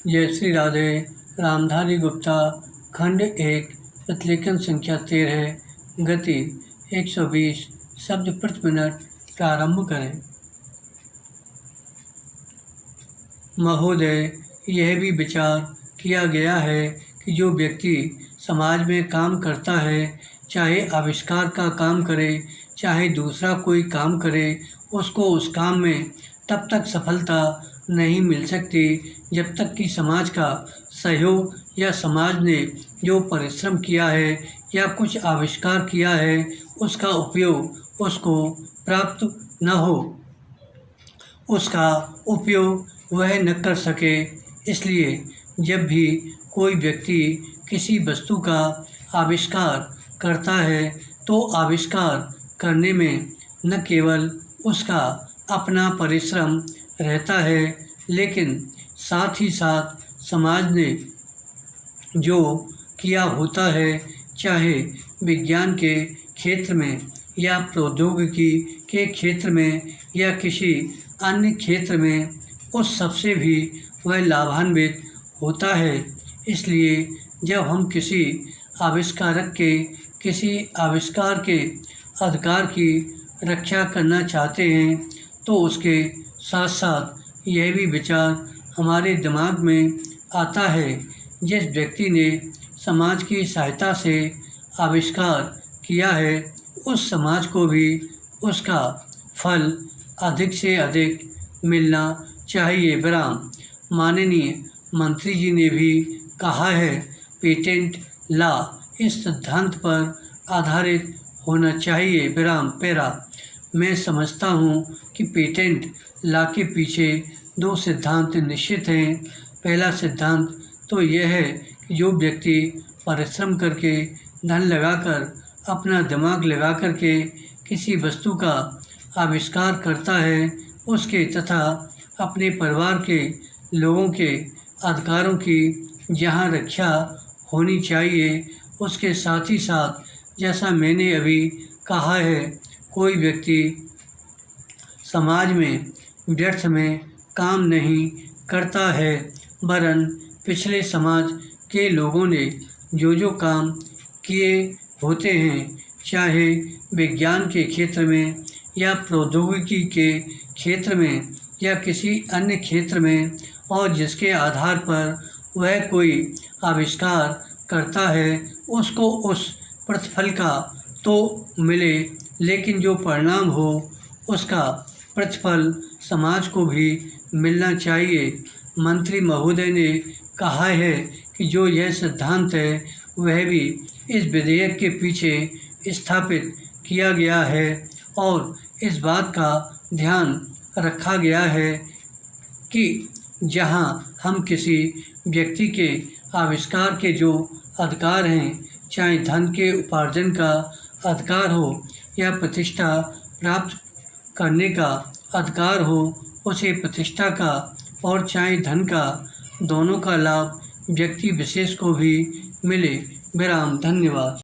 जय श्री राधे। रामधारी गुप्ता, खंड 1, प्रतिलेखन संख्या 13, गति 120 शब्द प्रति मिनट। प्रारंभ करें। महोदय, यह भी विचार किया गया है कि जो व्यक्ति समाज में काम करता है, चाहे आविष्कार का काम करे, चाहे दूसरा कोई काम करे, उसको उस काम में तब तक सफलता नहीं मिल सकती जब तक कि समाज का सहयोग या समाज ने जो परिश्रम किया है या कुछ आविष्कार किया है उसका उपयोग उसको प्राप्त न हो, उसका उपयोग वह न कर सके। इसलिए जब भी कोई व्यक्ति किसी वस्तु का आविष्कार करता है तो आविष्कार करने में न केवल उसका अपना परिश्रम रहता है, लेकिन साथ ही साथ समाज ने जो किया होता है, चाहे विज्ञान के क्षेत्र में या प्रौद्योगिकी के क्षेत्र में या किसी अन्य क्षेत्र में, उस सबसे भी वह लाभान्वित होता है। इसलिए जब हम किसी आविष्कारक के किसी आविष्कार के अधिकार की रक्षा करना चाहते हैं तो उसके साथ साथ यह भी विचार हमारे दिमाग में आता है, जिस व्यक्ति ने समाज की सहायता से आविष्कार किया है उस समाज को भी उसका फल अधिक से अधिक मिलना चाहिए। विराम। माननीय मंत्री जी ने भी कहा है, पेटेंट लॉ इस सिद्धांत पर आधारित होना चाहिए। विराम। पैरा। मैं समझता हूँ कि पेटेंट लॉ के पीछे दो सिद्धांत निश्चित हैं। पहला सिद्धांत तो यह है कि जो व्यक्ति परिश्रम करके, धन लगाकर, अपना दिमाग लगा करके किसी वस्तु का आविष्कार करता है, उसके तथा अपने परिवार के लोगों के अधिकारों की जहाँ रक्षा होनी चाहिए, उसके साथ ही साथ जैसा मैंने अभी कहा है, कोई व्यक्ति समाज में व्यर्थ में काम नहीं करता है, वरन पिछले समाज के लोगों ने जो जो काम किए होते हैं, चाहे विज्ञान के क्षेत्र में या प्रौद्योगिकी के क्षेत्र में या किसी अन्य क्षेत्र में, और जिसके आधार पर वह कोई आविष्कार करता है, उसको उस प्रतिफल का तो मिले, लेकिन जो परिणाम हो उसका प्रतिफल समाज को भी मिलना चाहिए। मंत्री महोदय ने कहा है कि जो यह सिद्धांत है वह भी इस विधेयक के पीछे स्थापित किया गया है और इस बात का ध्यान रखा गया है कि जहां हम किसी व्यक्ति के आविष्कार के जो अधिकार हैं, चाहे धन के उपार्जन का अधिकार हो या प्रतिष्ठा प्राप्त करने का अधिकार हो, उसे प्रतिष्ठा का और चाहे धन का, दोनों का लाभ व्यक्ति विशेष को भी मिले। विराम। धन्यवाद।